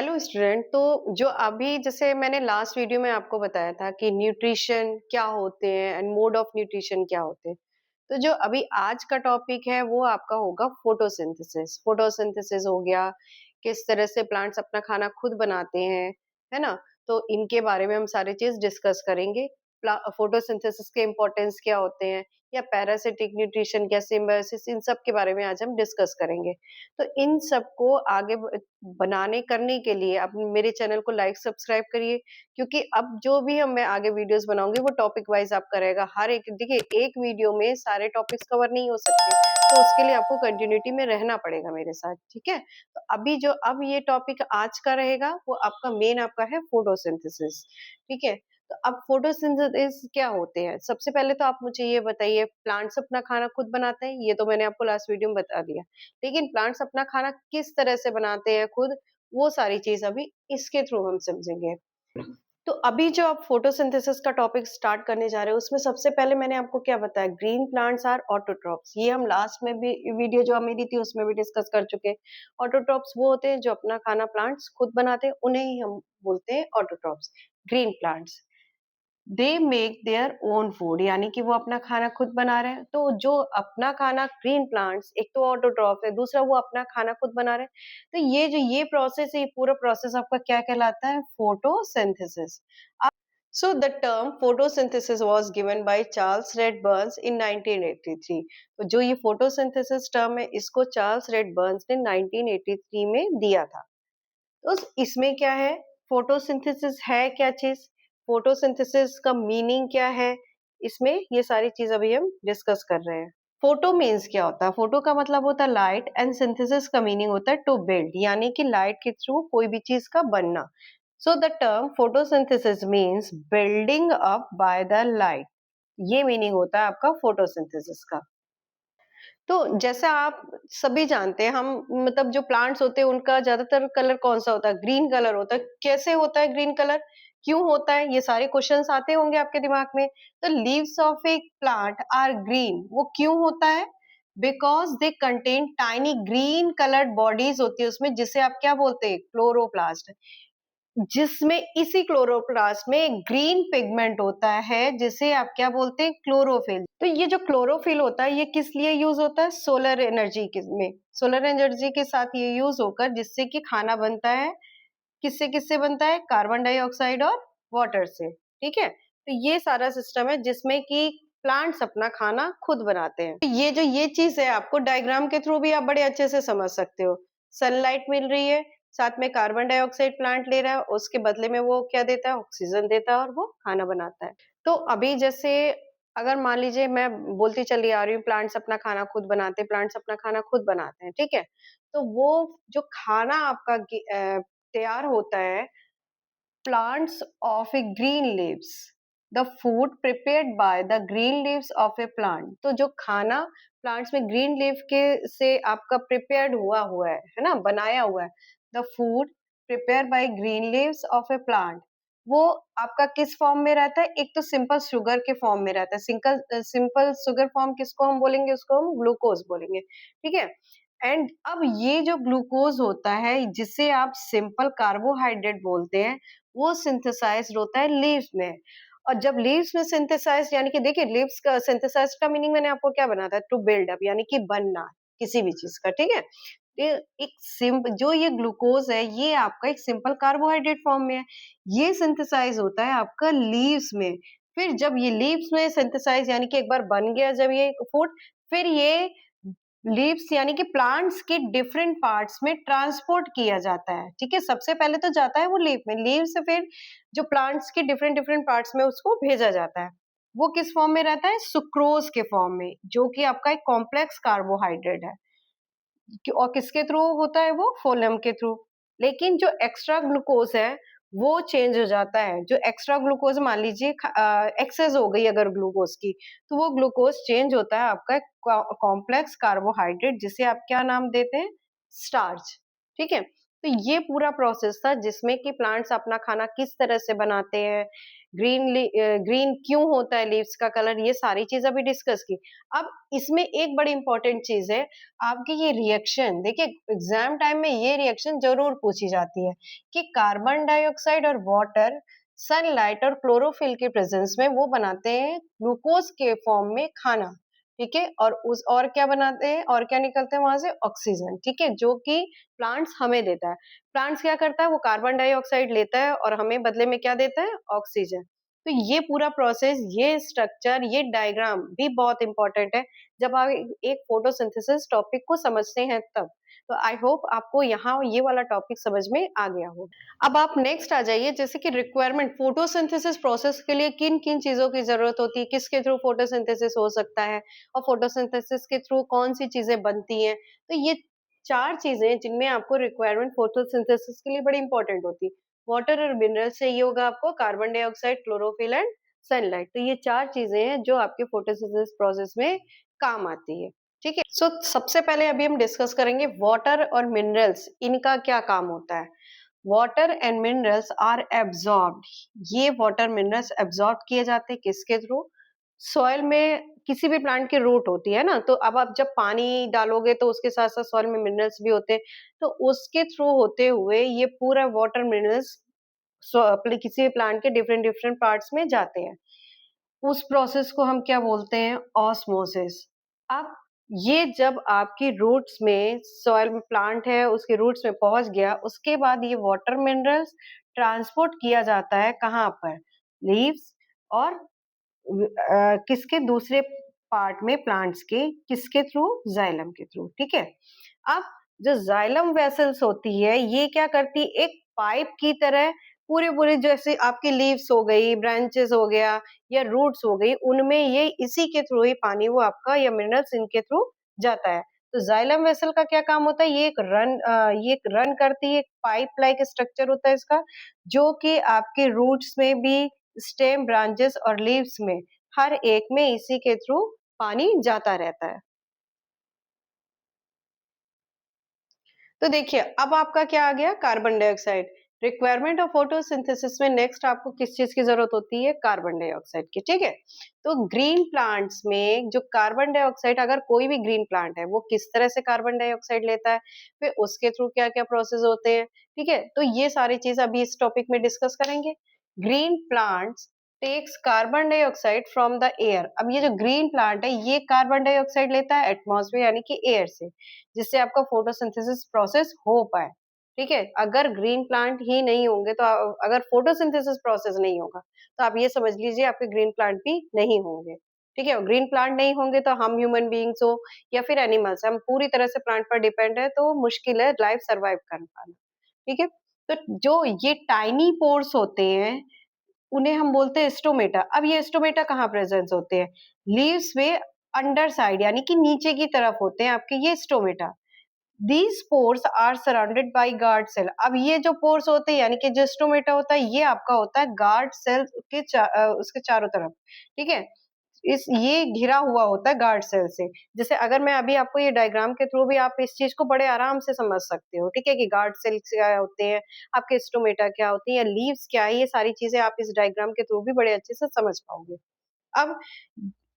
Hello student. तो जो अभी जैसे मैंने लास्ट वीडियो में आपको बताया था कि न्यूट्रिशन क्या होते हैं एंड मोड ऑफ न्यूट्रिशन क्या होते हैं। तो जो अभी आज का टॉपिक है वो आपका होगा फोटोसिंथेसिस। फोटोसिंथेसिस हो गया, किस तरह से प्लांट्स अपना खाना खुद बनाते हैं, है ना। तो इनके बारे में हम सारी चीज डिस्कस करेंगे। फोटोसिंथेसिस के इम्पोर्टेंस क्या होते हैं, या पैरासिटिक न्यूट्रिशन क्या, सिम्बायोसिस, इन सब के बारे में आज हम डिस्कस करेंगे। तो इन सबको आगे बनाने करने के लिए आप मेरे चैनल को लाइक सब्सक्राइब करिए, क्योंकि अब जो भी हम मैं आगे वीडियोस बनाऊंगी वो टॉपिक वाइज आपका रहेगा। हर एक देखिए, एक वीडियो में सारे टॉपिक्स कवर नहीं हो सकते, तो उसके लिए आपको कंटिन्यूटी में रहना पड़ेगा मेरे साथ, ठीक है। तो अभी जो अब ये टॉपिक आज का रहेगा वो आपका मेन आपका है फोटोसिंथेसिस, ठीक है। तो अब फोटोसिंथेसिस क्या होते हैं, सबसे पहले तो आप मुझे ये बताइए, प्लांट्स अपना खाना खुद बनाते हैं, ये तो मैंने आपको लास्ट वीडियो में बता दिया। लेकिन प्लांट्स अपना खाना किस तरह से बनाते हैं खुद, वो सारी चीज अभी इसके थ्रू हम समझेंगे। तो अभी जो आप फोटोसिंथेसिस का टॉपिक स्टार्ट करने जा रहे हो, उसमें सबसे पहले मैंने आपको क्या बताया, ग्रीन प्लांट्स आर ऑटोट्रॉप्स। ये हम लास्ट में भी वीडियो जो मेरी थी उसमें भी डिस्कस कर चुके हैं। ऑटोट्रॉप्स वो होते हैं जो अपना खाना प्लांट्स खुद बनाते हैं, उन्हें ही हम बोलते हैं autotrophs. Green plants they make their own food, यानी कि वो अपना खाना खुद बना रहे हैं। तो जो अपना खाना ग्रीन प्लांट्स, एक तो ऑटोट्रॉफ है, दूसरा वो अपना खाना खुद बना रहे हैं। तो ये जो ये प्रोसेस है, ये पूरा प्रोसेस आपका क्या कहलाता है, photosynthesis. So the term photosynthesis was given by Charles Redburn in 1983। तो जो ये फोटोसिंथेसिस टर्म है, इसको चार्ल्स रेडबर्न्स ने 1983 में दिया था। तो इसमें क्या है, फोटोसिंथेसिस है क्या चीज, फोटोसिंथेसिस का मीनिंग क्या है, इसमें ये सारी चीज अभी हम डिस्कस कर रहे हैं। फोटो मीन्स क्या होता है, फोटो का मतलब होता है लाइट, एंड सिंथेसिस का मीनिंग होता है टू बिल्ड, यानी कि लाइट के थ्रू कोई भी चीज का बनना। So the term photosynthesis means building up by the light. ये मीनिंग होता है आपका फोटोसिंथेसिस का। तो जैसा आप सभी जानते हैं, हम मतलब जो प्लांट्स होते हैं उनका ज्यादातर कलर कौन सा होता है, ग्रीन कलर होता है। कैसे होता है ग्रीन कलर, क्यों होता है, ये सारे क्वेश्चंस आते होंगे आपके दिमाग में। तो leaves of a plant are green, वो क्यों होता है, because they contain tiny green coloured bodies होती है उसमें, जिसे आप क्या बोलते हैं, क्लोरोप्लास्ट। जिसमें इसी क्लोरोप्लास्ट में ग्रीन पिगमेंट होता है, जिसे आप क्या बोलते हैं, क्लोरोफिल। तो ये जो क्लोरोफिल होता है, ये किस लिए यूज होता है, सोलर एनर्जी में। सोलर एनर्जी के साथ ये यूज होकर जिससे कि खाना बनता है, किससे किससे बनता है, कार्बन डाइऑक्साइड और वाटर से, ठीक है। तो ये सारा सिस्टम है जिसमें कि प्लांट्स अपना खाना खुद बनाते हैं। तो ये चीज है, आपको डायग्राम के थ्रू भी आप बड़े अच्छे से समझ सकते हो। सनलाइट मिल रही है, साथ में कार्बन डाइऑक्साइड प्लांट ले रहा है, उसके बदले में वो क्या देता है, ऑक्सीजन देता है, और वो खाना बनाता है। तो अभी जैसे अगर मान लीजिए मैं बोलती चली आ रही हूँ, प्लांट्स अपना खाना खुद बनाते हैं, प्लांट्स अपना खाना खुद बनाते हैं, ठीक है। तो वो जो खाना आपका तैयार होता है, plants of a green leaves, the food prepared by the green leaves of a plant। तो जो खाना प्लांट्स में ग्रीन लीफ के से आपका प्रिपेयर्ड हुआ हुआ है ना, बनाया हुआ है। The food prepare by green leaves of a plant, वो आपका किस फॉर्म में रहता है, एक तो सिंपल शुगर के फॉर्म में रहता है। सिंपल शुगर फॉर्म किसको हम बोलेंगे, उसको हम ग्लूकोज बोलेंगे, ठीक है। एंड अब ये जो ग्लूकोज होता है, जिसे आप सिंपल कार्बोहाइड्रेट बोलते हैं, वो सिंथेसाइज्ड होता है लीव्स में। और जब लीव्स में सिंथेसाइज्ड, यानी कि देखिए, लीव्स का सिंथेसाइज्ड का मीनिंग मैंने आपको क्या बनाया था, टू बिल्ड अप, यानी कि बनना किसी भी चीज का, ठीक है। ये एक जो ये ग्लूकोज है, ये आपका एक सिंपल कार्बोहाइड्रेट फॉर्म में है। ये सिंथेसाइज होता है आपका लीव्स में। फिर जब ये लीव्स में सिंथेसाइज, यानी कि एक बार बन गया जब ये फूड, फिर ये लीव्स यानी कि प्लांट्स के डिफरेंट पार्ट्स में ट्रांसपोर्ट किया जाता है, ठीक है। सबसे पहले तो जाता है वो लीफ में, लीव से फिर जो प्लांट्स के डिफरेंट डिफरेंट पार्ट्स में उसको भेजा जाता है। वो किस फॉर्म में रहता है, सुक्रोज के फॉर्म में, जो कि आपका एक कॉम्प्लेक्स कार्बोहाइड्रेट है। और किसके थ्रू होता है वो, फोलम के थ्रू। लेकिन जो एक्स्ट्रा ग्लूकोज है वो चेंज हो जाता है। जो एक्स्ट्रा ग्लूकोज मान लीजिए एक्सेस हो गई अगर ग्लूकोज की, तो वो ग्लूकोज चेंज होता है आपका कॉम्प्लेक्स कार्बोहाइड्रेट, जिसे आप क्या नाम देते हैं, स्टार्च, ठीक है। तो ये पूरा प्रोसेस था जिसमें कि प्लांट्स अपना खाना किस तरह से बनाते हैं, ग्रीन क्यों होता है लीव्स का कलर, ये सारी चीज़ अभी डिस्कस की। अब इसमें एक बड़ी इम्पोर्टेंट चीज़ है, आपकी ये रिएक्शन देखिए एग्ज़ाम टाइम में ये रिएक्शन ज़रूर पूछी जाती है कि कार्बन डाइऑक्साइड और वाटर सनलाइट और क्लोरोफिल के प्रेजेंस में वो बनाते हैं ग्लूकोज के फॉर्म में खाना, ठीक है? और क्या बनाते हैं और क्या निकलते हैं वहां से ऑक्सीजन, ठीक है? जो कि प्लांट्स हमें देता है। प्लांट्स क्या करता है वो कार्बन डाइऑक्साइड लेता है और हमें बदले में क्या देता है ऑक्सीजन। तो ये पूरा प्रोसेस, ये स्ट्रक्चर, ये डायग्राम भी बहुत इंपॉर्टेंट है जब आप एक फोटोसिंथेसिस टॉपिक को समझते हैं तब। तो आई होप आपको यहाँ ये वाला टॉपिक समझ में आ गया हो। अब आप नेक्स्ट आ जाइए, जैसे कि रिक्वायरमेंट फोटोसिंथेसिस प्रोसेस के लिए किन-किन चीज़ों की ज़रूरत होती है, किसके थ्रू फोटोसिंथेसिस हो सकता है और फोटोसिंथेसिस के थ्रू कौन-सी चीज़ें बनती हैं। तो ये 4 चीज़ें जिनमें आपको रिक्वायरमेंट फोटोसिंथेसिस के लिए बड़ी इंपॉर्टेंट होती है। वाटर और मिनरल्स चाहिए होगा आपको, carbon dioxide, chlorophyll and sunlight. तो ये 4 चीज़ें हैं जो आपके फोटोसिंथेसिस प्रोसेस में काम आती है। ठीक है? सो सबसे पहले अभी हम डिस्कस करेंगे वाटर और मिनरल्स, इनका क्या काम होता है। Water and minerals are absorbed, ये वाटर मिनरल्स एब्सॉर्ब किए जाते हैं किसके थ्रू? सॉइल में किसी भी प्लांट की रूट होती है ना, तो अब आप जब पानी डालोगे तो उसके साथ साथ सॉइल में मिनरल्स भी होते हैं, तो उसके थ्रू होते हुए ये पूरा वाटर मिनरल्स किसी भी प्लांट के डिफरेंट डिफरेंट पार्ट्स में जाते हैं। उस प्रोसेस को हम क्या बोलते हैं? ऑस्मोसिस। अब ये जब आपकी रूट्स में सॉइल में प्लांट है, उसके रूट्स में पहुँच गया, उसके बाद ये वाटर मिनरल्स ट्रांसपोर्ट किया जाता है कहाँ पर? लीव्स और किसके दूसरे पार्ट में प्लांट्स के, किसके थ्रू? जाइलम के थ्रू, ठीक है? अब जो जाइलम वेसल्स होती है, ये क्या करती है? एक पाइप की तरह पूरे-पूरे जैसे आपकी लीव्स हो गई, ब्रांचेस हो गया या रूट्स हो गई, उनमें ये इसी के थ्रू ही पानी वो आपका या मिनरल्स इनके थ्रू जाता है। तो जाइलम वेसल का क्या काम होता है? ये एक रन करती है, एक पाइप लाइक स्ट्रक्चर होता है इसका, जो कि आपके रूट्स में भी, स्टेम, ब्रांचेस और लीव्स में हर एक में इसी के थ्रू पानी जाता रहता है। तो देखिए, अब आपका क्या आ गया? Carbon dioxide. Requirement of photosynthesis में नेक्स्ट आपको किस चीज़ की ज़रूरत होती है? कार्बन डाइऑक्साइड की, ठीक है? तो ग्रीन प्लांट्स में जो कार्बन डाइऑक्साइड, अगर कोई भी ग्रीन प्लांट है, वो किस तरह से कार्बन डाइऑक्साइड लेता है, फिर उसके थ्रू क्या-क्या प्रोसेस होते हैं, ठीक है? तो ये सारी चीज़ अभी इस टॉपिक में डिस्कस करेंगे। Green plants takes carbon dioxide from the air. अब ये जो ग्रीन प्लांट है, ये कार्बन डाइऑक्साइड लेता है एटमॉस्फेयर यानी कि एयर से। जिससे आपका फोटोसिंथेसिस प्रोसेस हो पाए, ठीक है? अगर ग्रीन प्लांट ही नहीं होंगे तो अगर फोटोसिंथेसिस प्रोसेस नहीं होगा, तो आप ये समझ लीजिए आपके ग्रीन प्लांट भी नहीं होंगे, ठीक है? और ग्रीन प्लांट नहीं होंगे तो हम ह्यूमन बीइंग्स हो या फिर एनिमल्स, हम पूरी तरह से प्लांट पर डिपेंड है, तो मुश्किल है लाइफ सर्वाइव कर पाना, ठीक है? तो जो ये टाइनी पोर्स होते हैं, उन्हें हम बोलते हैं स्टोमेटा। अब ये स्टोमेटा कहाँ प्रेजेंस होते हैं? लीव्स में अंडर साइड यानी कि नीचे की तरफ होते हैं आपके ये stomata. These pores are surrounded by guard cell। अब ये जो पोर्स होते हैं यानी कि जो स्टोमेटा होता है, ये आपका होता है गार्ड सेल के उसके चारों तरफ, ठीक है? इस ये घिरा हुआ होता है गार्ड सेल से। जैसे अगर मैं अभी आपको ये डायग्राम के थ्रू भी आप इस चीज़ को बड़े आराम से समझ सकते हो, ठीक है? कि गार्ड सेल्स क्या होते हैं, आपके स्टोमेटा क्या होती है या लीव्स क्या है, ये सारी चीज़ें आप इस डायग्राम के थ्रू भी बड़े अच्छे से समझ पाओगे। अब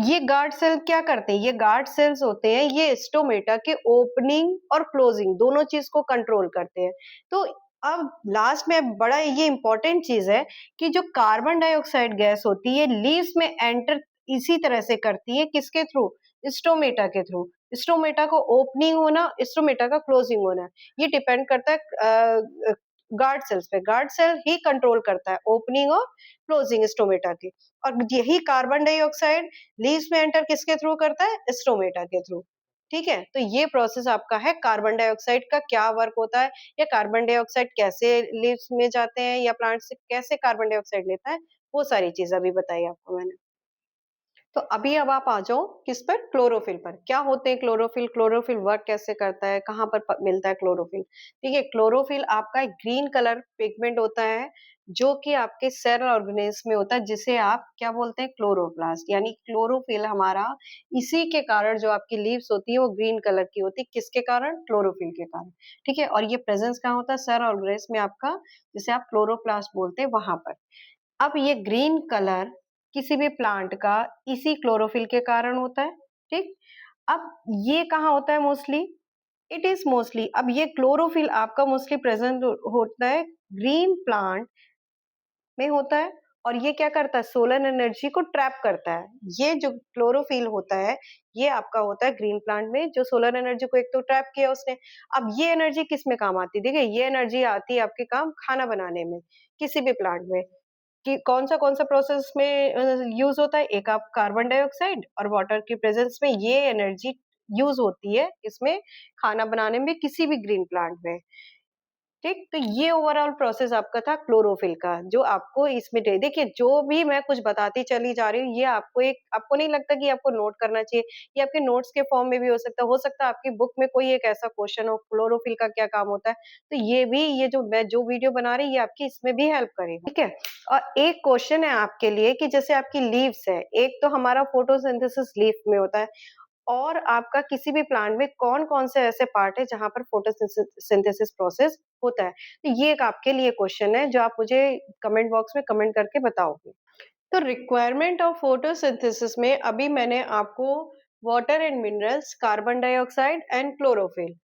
ये गार्ड सेल क्या करते हैं? ये गार्ड सेल्स होते हैं, ये स्टोमेटा के ओपनिंग और क्लोजिंग दोनों चीज़ को कंट्रोल करते हैं। तो अब लास्ट में बड़ा ये इम्पोर्टेंट चीज़ है कि जो कार्बन डाइऑक्साइड गैस होती है, लीव्स में एंटर इसी तरह से करती है, किसके थ्रू? स्टोमेटा के थ्रू। स्टोमेटा को ओपनिंग होना, स्टोमेटा का क्लोजिंग होना, ये डिपेंड करता है गार्ड सेल्स पे। गार्ड सेल ही कंट्रोल करता है ओपनिंग और क्लोजिंग स्टोमेटा की। और यही कार्बन डाइऑक्साइड लीव्स में एंटर किसके थ्रू करता है? स्टोमेटा के थ्रू। ठीक है? तो ये प्रोसेस आपका है कार्बन डाइऑक्साइड का क्या वर्क होता है या कार्बन डाइऑक्साइड कैसे लीव्स में जाते हैं या प्लांट से कैसे कार्बन डाइऑक्साइड लेता है, वो सारी चीज़ अभी बताई आपको मैंने। तो अभी अब आप आ जाओ किस पर? क्लोरोफिल पर। क्या होते हैं क्लोरोफिल? क्लोरोफिल वर्क कैसे करता है? कहाँ पर मिलता है क्लोरोफिल? ठीक है, क्लोरोफिल आपका एक ग्रीन कलर पिगमेंट होता है जो कि आपके सेल ऑर्गेनेल्स में होता है, जिसे आप क्या बोलते हैं? क्लोरोप्लास्ट। यानी क्लोरोफिल हमारा इसी के कारण जो आपकी लीव्स होती है वो ग्रीन कलर की होती है। किसके कारण? क्लोरोफिल के कारण। ठीक है, और ये प्रेजेंस कहाँ होता है? सेल ऑर्गेनेल्स में आपका, जिसे आप क्लोरोप्लास्ट बोलते हैं, वहां पर। अब ये ग्रीन कलर किसी भी प्लांट का इसी क्लोरोफिल के कारण होता है, ठीक? अब ये कहाँ होता है मोस्टली? इट इज़ मोस्टली अब ये क्लोरोफिल आपका मोस्टली प्रेज़ेंट होता है ग्रीन प्लांट में होता है और ये क्या करता है सोलर एनर्जी को ट्रैप करता है। ये जो क्लोरोफिल होता है, ये आपका होता है ग्रीन प्लांट में जो सोलर एनर्जी को एक तो ट्रैप किया उसने। अब ये एनर्जी किस में काम आती है? देखिए ये एनर्जी आती है आपके काम खाना बनाने में, किसी भी प्लांट में। कि कौन-सा प्रोसेस में यूज़ होता है? एक आप कार्बन डाइऑक्साइड और वाटर की प्रेज़ेंस में ये एनर्जी यूज़ होती है इसमें खाना बनाने में किसी भी ग्रीन प्लांट में। ठीक? तो ये ओवरऑल प्रोसेस आपका था क्लोरोफिल का, जो आपको इसमें दे देखिए, जो भी मैं कुछ बताती चली जा रही हूँ, ये आपको नहीं लगता कि आपको नोट करना चाहिए? ये आपके नोट्स के फॉर्म में भी हो सकता है आपकी बुक में कोई एक ऐसा क्वेश्चन हो, क्लोरोफिल का क्या काम होता है? तो ये जो मैं जो वीडियो बना रही, ये आपकी इसमें भी हेल्प करेगा, ठीक है? और एक क्वेश्चन है आपके लिए कि जैसे आपकी लीव्स है, एक तो हमारा फोटोसिंथेसिस लीफ में होता है और आपका किसी भी प्लांट में कौन-कौन से ऐसे पार्ट है जहाँ पर फोटोसिंथेसिस प्रोसेस होता है? तो ये एक आपके लिए क्वेश्चन है जो आप मुझे कमेंट बॉक्स में कमेंट करके बताओगे। तो रिक्वायरमेंट ऑफ फोटोसिंथेसिस में अभी मैंने आपको water and minerals, carbon dioxide and chlorophyll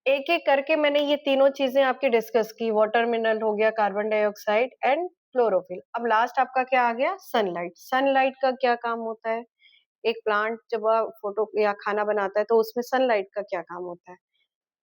एक-एक करके मैंने ये तीनों चीज़ें आपकी डिस्कस की, वाटर मिनरल हो गया, कार्बन डाइऑक्साइड एंड क्लोरोफिल। अब लास्ट आपका क्या आ गया? सनलाइट। सनलाइट का क्या काम होता है? एक प्लांट जब फोटो या खाना बनाता है तो उसमें सनलाइट का क्या काम होता है?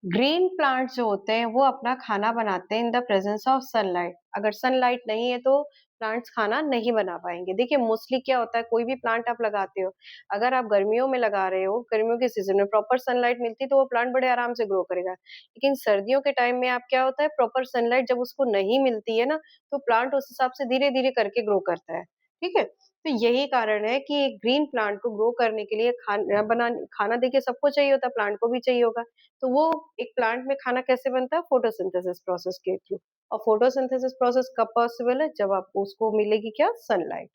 ग्रीन प्लांट्स जो होते हैं वो अपना खाना बनाते हैं in the presence of sunlight. अगर सनलाइट नहीं है तो प्लांट्स खाना नहीं बना पाएंगे। देखिए मोस्टली क्या होता है कोई भी प्लांट आप लगाते हो, अगर आप गर्मियों में लगा रहे हो, गर्मियों के सीजन में प्रॉपर सनलाइट मिलती है तो वो प्लांट बड़े आराम से ग्रो करेगा। लेकिन सर्दियों के टाइम में आप क्या होता है प्रॉपर सनलाइट जब उसको नहीं मिलती है ना, तो प्लांट उस हिसाब से धीरे धीरे करके ग्रो करता है। ठीक है, तो यही कारण है कि एक ग्रीन प्लांट को ग्रो करने के लिए खाना देखिए सबको चाहिए होता है, प्लांट को भी चाहिए होगा। तो वो एक प्लांट में खाना कैसे बनता है? फोटोसिंथेसिस प्रोसेस के थ्रू। और फोटोसिंथेसिस प्रोसेस कब पॉसिबल है? जब आपको उसको मिलेगी क्या? सनलाइट।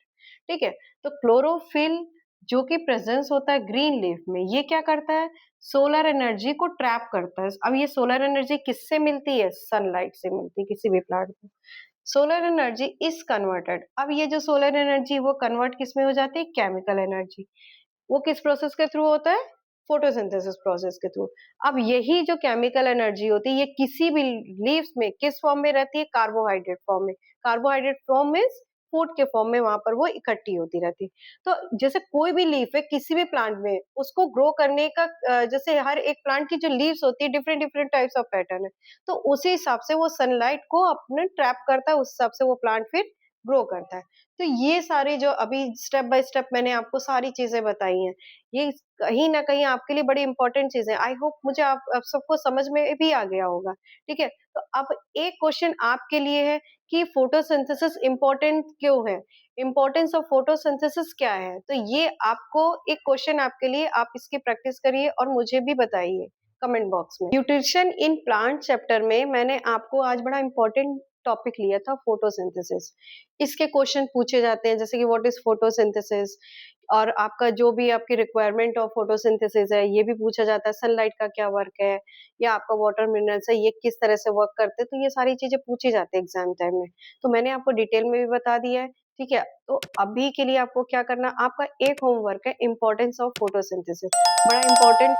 ठीक है? तो क्लोरोफिल जो कि प्रेजेंस होता है ग्रीन लीफ में, ये क्या करता है? सोलर एनर्जी को ट्रैप करता है। अब ये सोलर एनर्जी किससे मिलती है? सनलाइट से मिलती है किसी भी प्लांट को। Solar energy is converted. अब ये जो सोलर एनर्जी वो कन्वर्ट किस में हो जाती है? Chemical energy. वो किस प्रोसेस के थ्रू होता है? फोटोसिंथेसिस प्रोसेस के थ्रू। अब यही जो केमिकल एनर्जी होती है ये किसी भी लीव्स में किस फॉर्म में रहती है? कार्बोहाइड्रेट फॉर्म में। कार्बोहाइड्रेट फॉर्म मीन्स फूड के फॉर्म में वहां पर वो इकट्ठी होती रहती है। तो जैसे कोई भी लीफ है किसी भी प्लांट में, उसको ग्रो करने का जैसे हर एक प्लांट की जो लीव्स होती है different different types of pattern है, तो उसी हिसाब से वो सनलाइट को अपने ट्रैप करता है, उस हिसाब से वो प्लांट फिर ग्रो करता है। तो ये सारी जो अभी स्टेप बाय स्टेप मैंने आपको सारी चीजें बताई हैं, ये कहीं न कहीं आपके लिए बड़ी इम्पोर्टेंट चीज़ है। आई होप मुझे आप सबको समझ में भी आ गया होगा, ठीक है? तो अब एक क्वेश्चन आपके लिए है कि फोटोसिंथेसिस इम्पोर्टेंट क्यों है? इम्पोर्टेंस ऑफ फोटोसिंथेसिस क्या है? तो ये आपको एक क्वेश्चन आपके लिए, आप इसकी प्रैक्टिस करिए और मुझे भी बताइए कमेंट बॉक्स में। न्यूट्रिशन इन प्लांट चैप्टर में मैंने आपको आज बड़ा इम्पोर्टेंट टॉपिक लिया था फोटोसिंथेसिस। इसके क्वेश्चन पूछे जाते हैं जैसे कि व्हाट इज़ फोटोसिंथेसिस? और आपका जो भी आपकी रिक्वायरमेंट ऑफ फोटोसिंथेसिस है, ये भी पूछा जाता है, सनलाइट का क्या वर्क है या आपका वाटर मिनरल्स है, ये किस तरह से वर्क करते हैं, तो ये सारी चीज़ें पूछी जाती है एग्ज़ाम टाइम में। तो मैंने आपको डिटेल में भी बता दिया है, ठीक है? तो अभी के लिए आपको क्या करना, आपका एक होमवर्क है इम्पोर्टेंस ऑफ फोटोसिंथेसिस। बड़ा इम्पोर्टेंट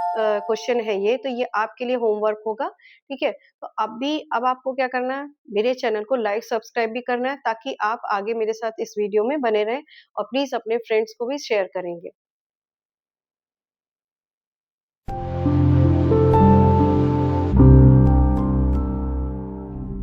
क्वेश्चन है ये, तो ये आपके लिए होमवर्क होगा, ठीक है? तो अब आपको क्या करना है, मेरे चैनल को लाइक, सब्सक्राइब भी करना है ताकि आप आगे मेरे साथ इस वीडियो में बने रहें और प्लीज़ अपने फ्रेंड्स को भी शेयर करेंगे।